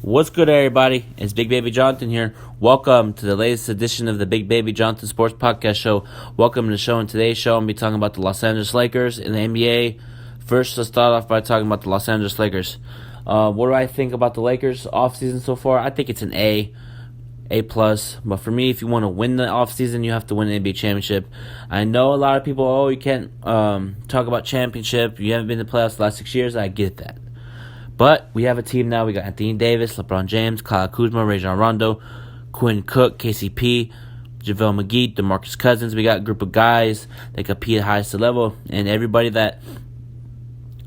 What's good, everybody? It's Bigbabyjonathan here. Welcome to the latest edition of the Bigbabyjonathan Sports Podcast Show. Welcome to the show. In today's show, I'm going to be talking about the Los Angeles Lakers in the NBA. First, let's start off by talking about the Los Angeles Lakers. What do I think about the Lakers offseason so far? I think it's an A+. But for me, if you want to win the offseason, you have to win the NBA championship. I know a lot of people, you can't talk about championship. You haven't been to the playoffs the last 6 years. I get that. But we have a team now. We got Anthony Davis, LeBron James, Kyle Kuzma, Rajon Rondo, Quinn Cook, KCP, JaVale McGee, DeMarcus Cousins. We got a group of guys that compete at the highest level. And everybody that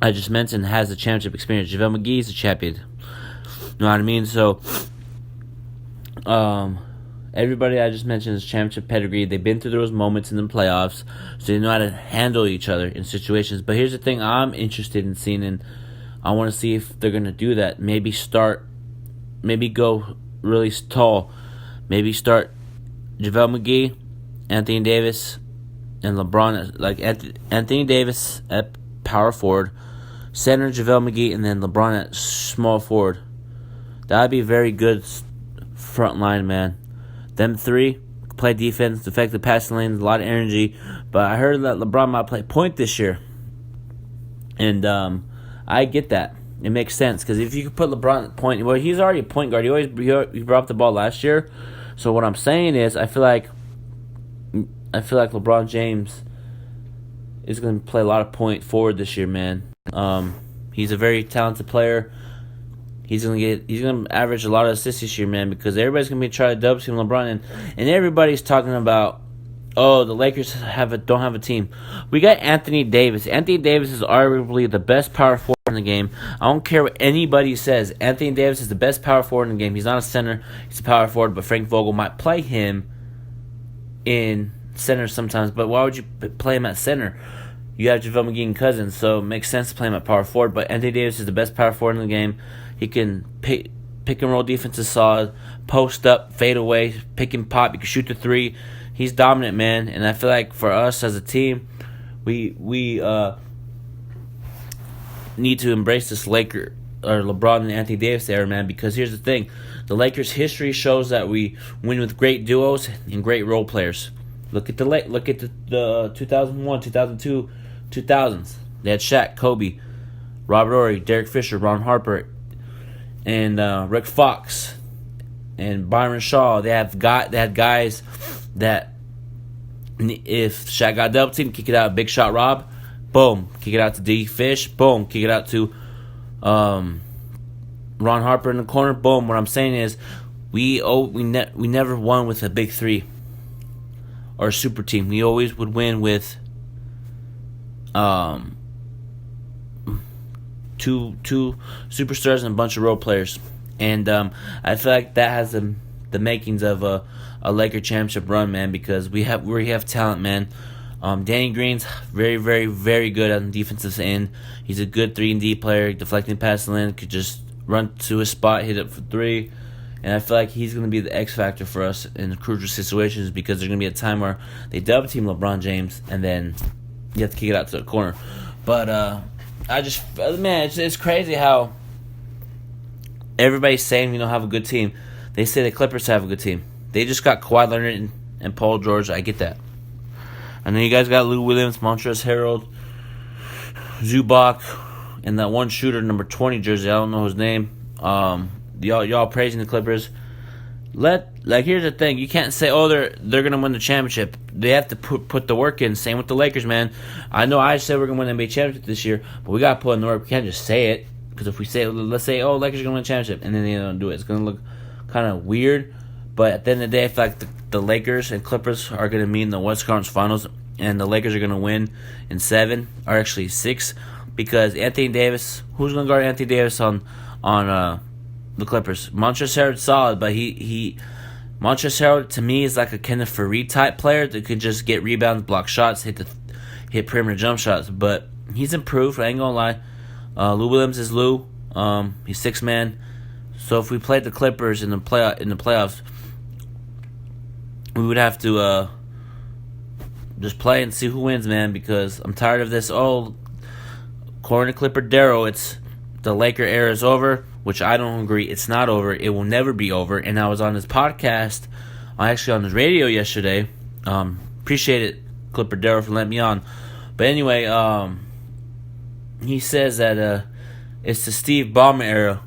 I just mentioned has a championship experience. JaVale McGee is a champion. You know what I mean? So, everybody I just mentioned is championship pedigree. They've been through those moments in the playoffs, so they know how to handle each other in situations. But here's the thing I'm interested in seeing, and I want to see if they're going to do that. Maybe go really tall. Maybe start JaVale McGee, Anthony Davis, and LeBron. Like Anthony Davis at power forward, center JaVale McGee, and then LeBron at small forward. That would be a very good front line, man. Them three play defense, defective passing lanes, a lot of energy. But I heard that LeBron might play point this year. And I get that. It makes sense. Because if you could put LeBron at point, well, he's already a point guard. He brought up the ball last year. So what I'm saying is I feel like LeBron James is going to play a lot of point forward this year, man. He's a very talented player. He's gonna average a lot of assists this year, man, because everybody's gonna be trying to double team LeBron, and everybody's talking about, the Lakers don't have a team. We got Anthony Davis. Anthony Davis is arguably the best power forward in the game. I don't care what anybody says. Anthony Davis is the best power forward in the game. He's not a center. He's a power forward, but Frank Vogel might play him in center sometimes. But why would you play him at center? You have JaVale McGee and Cousins, so it makes sense to play him at power forward. But Anthony Davis is the best power forward in the game. He can pick and roll defense is solid, post up, fade away, pick and pop. You can shoot the three. He's dominant, man. And I feel like for us as a team, we need to embrace this LeBron and Anthony Davis era, man. Because here's the thing: the Lakers' history shows that we win with great duos and great role players. Look at the 2001, 2002, 2000s. They had Shaq, Kobe, Robert Horry, Derek Fisher, Ron Harper, and Rick Fox, and Byron Shaw. They had guys that if Shaq got double teamed, kick it out. Big Shot Rob, boom, kick it out to D Fish, boom, kick it out to Ron Harper in the corner, boom. What I'm saying is, we never won with a big three or a super team. We always would win with two superstars and a bunch of role players, and I feel like that has the makings of a Laker championship run, man. Because we have talent, man. Danny Green's very, very, very good on the defensive end. He's a good 3-and-D player, deflecting passing lane, could just run to his spot, hit it for three. And I feel like he's going to be the X factor for us in crucial situations, because there's going to be a time where they double team LeBron James, and then you have to kick it out to the corner. But it's crazy how everybody's saying we don't have a good team. They say the Clippers have a good team. They just got Kawhi Leonard and Paul George. I get that. I know you guys got Lou Williams, Montrezl Harrell, Zubac, and that one shooter, number 20 jersey. I don't know his name. Y'all praising the Clippers. Here's the thing: you can't say, they're gonna win the championship. They have to put the work in. Same with the Lakers, man. I know I said we're gonna win the NBA championship this year, but we gotta put in the work. We can't just say it, because if we say, let's say, Lakers are gonna win the championship, and then they don't do it, it's gonna look kind of weird. But at the end of the day, I feel like the Lakers and Clippers are gonna meet in the West Conference Finals, and the Lakers are gonna win in 7, or actually 6, because Anthony Davis. Who's gonna guard Anthony Davis on the Clippers? Montrezl Harrell's solid, but Montrezl Harrell to me is like a Kenneth Faried type player that could just get rebounds, block shots, hit perimeter jump shots. But he's improved. I ain't gonna lie. Lou Williams is Lou. He's 6-man. So if we played the Clippers in the playoffs, we would have to just play and see who wins, man. Because I'm tired of this. According to Clipper Darrow, it's the Laker era is over. which I don't agree. It's not over. It will never be over. And I was on his podcast, actually on his radio yesterday. Appreciate it, Clipper Darryl, for letting me on. But anyway, he says that it's the Steve Ballmer era.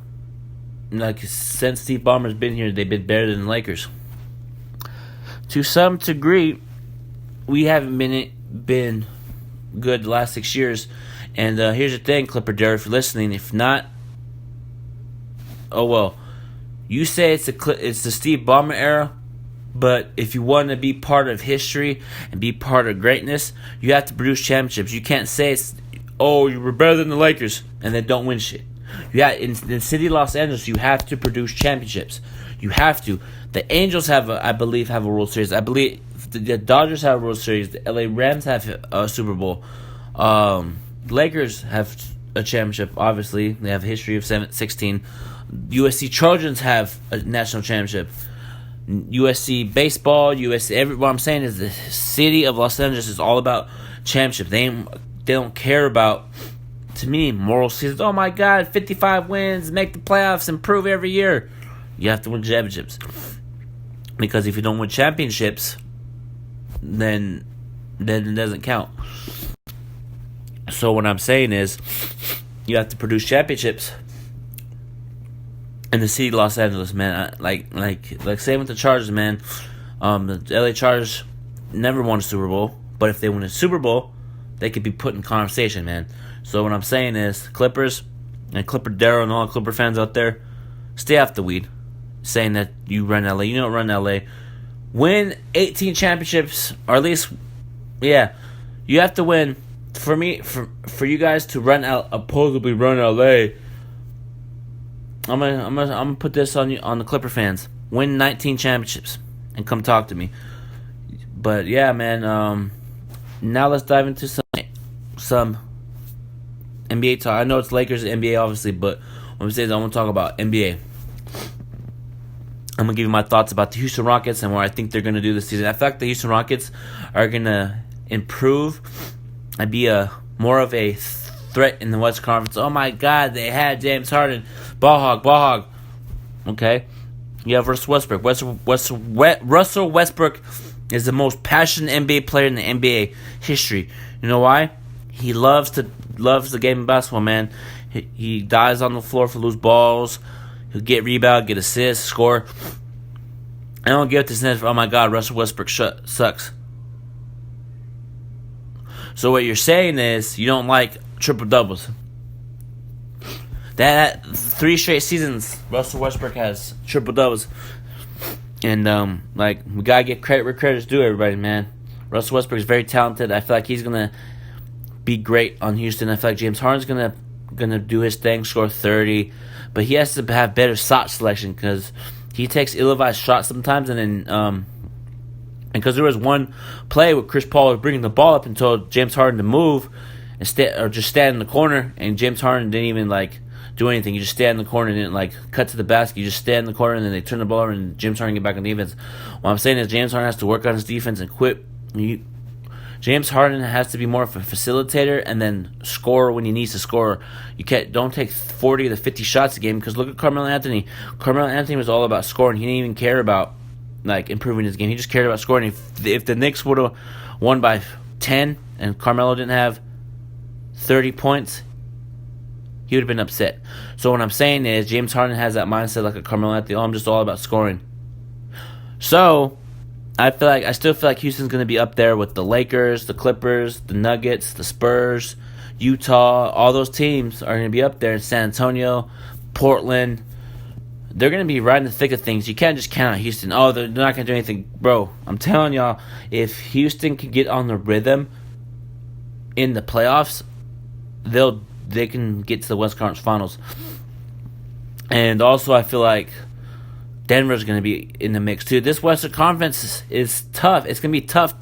Like, since Steve Ballmer's been here, they've been better than the Lakers. To some degree, we haven't been good the last 6 years. And here's the thing, Clipper Darryl, if you're listening. If not, oh well. You say it's the Steve Ballmer era, but if you want to be part of history and be part of greatness, you have to produce championships. You can't say you were better than the Lakers and then don't win shit. In the city of Los Angeles, you have to produce championships. You have to. The Angels I believe have a World Series. I believe the Dodgers have a World Series. The LA Rams have a Super Bowl. Lakers have a championship, obviously. They have a history of 16. USC Trojans have a national championship. USC baseball, what I'm saying is the city of Los Angeles is all about championship. They don't care about, to me, moral seasons. Oh my God, 55 wins, make the playoffs, improve every year. You have to win championships. Because if you don't win championships, then it doesn't count. So what I'm saying is, you have to produce championships in the city of Los Angeles, man. Like same with the Chargers, man. The LA Chargers never won a Super Bowl, but if they win a Super Bowl, they could be put in conversation, man. So what I'm saying is, Clippers and Clipper Darryl and all the Clipper fans out there, stay off the weed. Saying that you run LA, you don't run LA. Win 18 championships, or at least, yeah, you have to win. For me, for you guys to supposedly run LA, I'm gonna put this on you, on the Clipper fans. Win 19 championships and come talk to me. But yeah, man. Now let's dive into some NBA talk. I know it's Lakers and NBA, obviously, but what I'm saying is I want to talk about NBA. I'm gonna give you my thoughts about the Houston Rockets and what I think they're gonna do this season. I feel like the Houston Rockets are gonna improve and be more of a threat in the West Conference. Oh my God, they had James Harden, ball hog. Okay, you have Russell Westbrook. Russell Westbrook is the most passionate NBA player in the NBA history. You know why? He loves the game of basketball, man. He dies on the floor for loose balls. He'll get rebound, get assists, score. I don't get this net. Oh my God, Russell Westbrook sucks. So what you're saying is you don't like triple doubles. That 3 straight seasons, Russell Westbrook has triple doubles, and we gotta get credit where credit's due. Everybody, man. Russell Westbrook is very talented. I feel like he's gonna be great on Houston. I feel like James Harden's gonna do his thing, score 30. But he has to have better shot selection because he takes ill-advised shots sometimes. And then, because there was one play where Chris Paul was bringing the ball up and told James Harden to move or just stand in the corner, and James Harden didn't even do anything. He just stand in the corner and didn't cut to the basket. You just stand in the corner and then they turn the ball over and James Harden get back on defense. What I'm saying is James Harden has to work on his defense and quit. James Harden has to be more of a facilitator and then score when he needs to score. Don't take 40 to 50 shots a game because look at Carmelo Anthony. Carmelo Anthony was all about scoring. He didn't even care about improving his game. He just cared about scoring. If the Knicks would have won by 10 and Carmelo didn't have 30 points, he would have been upset. So what I'm saying is James Harden has that mindset like a Carmelo Anthony. I'm just all about scoring. So I still feel like Houston's going to be up there with the Lakers, the Clippers, the Nuggets, the Spurs, Utah. All those teams are going to be up there. San Antonio, Portland. They're going to be right in the thick of things. You can't just count on Houston. Oh, they're not going to do anything. Bro, I'm telling y'all, if Houston can get on the rhythm in the playoffs, they can get to the West Conference Finals. And also, I feel like Denver's going to be in the mix too. This Western Conference is tough. It's going to be tough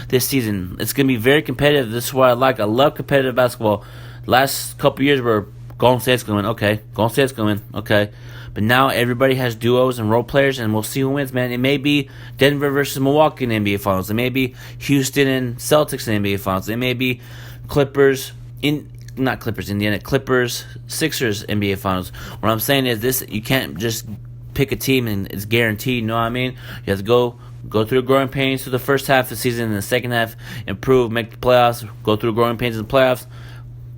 this season. It's going to be very competitive. This is what I like. I love competitive basketball. Last couple years were Golden State's going to win. Okay. Golden State's going to win. Okay. But now everybody has duos and role players, and we'll see who wins, man. It may be Denver versus Milwaukee in the NBA Finals. It may be Houston and Celtics in the NBA Finals. It may be Clippers in Indiana Clippers, Sixers NBA Finals. What I'm saying is this: you can't just pick a team and it's guaranteed. You know what I mean? You have to go through the growing pains through the first half of the season, and the second half improve, make the playoffs, go through the growing pains in the playoffs,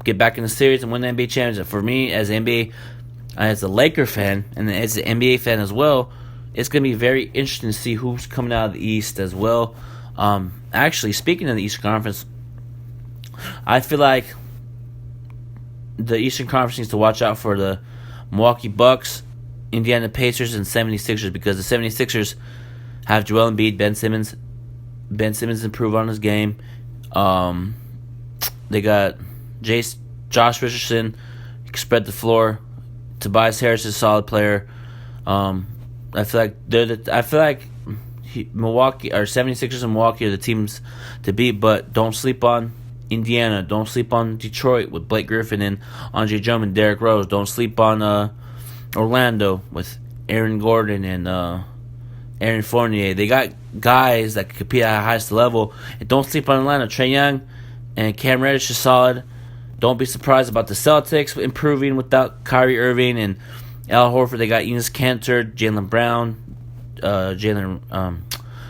get back in the series, and win the NBA championship. For me, as a Laker fan and as an NBA fan as well, it's going to be very interesting to see who's coming out of the East as well. Actually, speaking of the Eastern Conference, I feel like the Eastern Conference needs to watch out for the Milwaukee Bucks, Indiana Pacers, and 76ers, because the 76ers have Joel Embiid, Ben Simmons. Ben Simmons improved on his game. They got Josh Richardson, he can spread the floor. Tobias Harris is a solid player. I feel like Milwaukee or 76ers and Milwaukee are the teams to beat, but don't sleep on Indiana. Don't sleep on Detroit with Blake Griffin and Andre Drummond, Derrick Rose. Don't sleep on Orlando with Aaron Gordon and Aaron Fournier. They got guys that can compete at the highest level. And don't sleep on Atlanta. Trae Young and Cam Reddish is solid. Don't be surprised about the Celtics improving without Kyrie Irving and Al Horford. They got Enes Kanter, Jaylen Brown,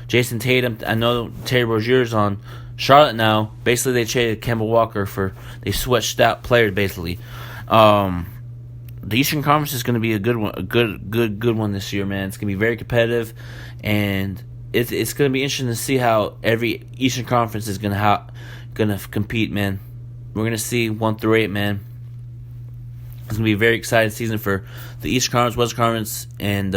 Jason Tatum. I know Terry Rozier's on Charlotte now. Basically, they traded Kemba Walker they switched out players basically. The Eastern Conference is going to be a good one, a good one this year, man. It's going to be very competitive, and it's going to be interesting to see how every Eastern Conference is going to compete, man. We're going to see 1 through 8, man. It's going to be a very exciting season for the Eastern Conference, West Conference, and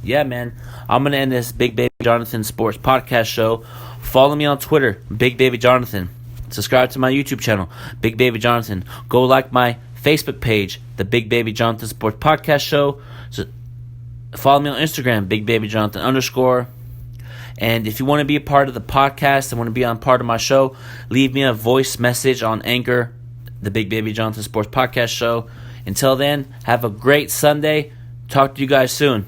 yeah, man. I'm going to end this Big Baby Jonathan Sports Podcast show. Follow me on Twitter, Big Baby Jonathan. Subscribe to my YouTube channel, Big Baby Jonathan. Go like my Facebook page, the Big Baby Jonathan Sports Podcast Show. So follow me on Instagram, Big Baby Jonathan _ And if you want to be a part of the podcast and want to be on part of my show, leave me a voice message on Anchor, the Big Baby Jonathan Sports Podcast Show. Until then, have a great Sunday. Talk to you guys soon.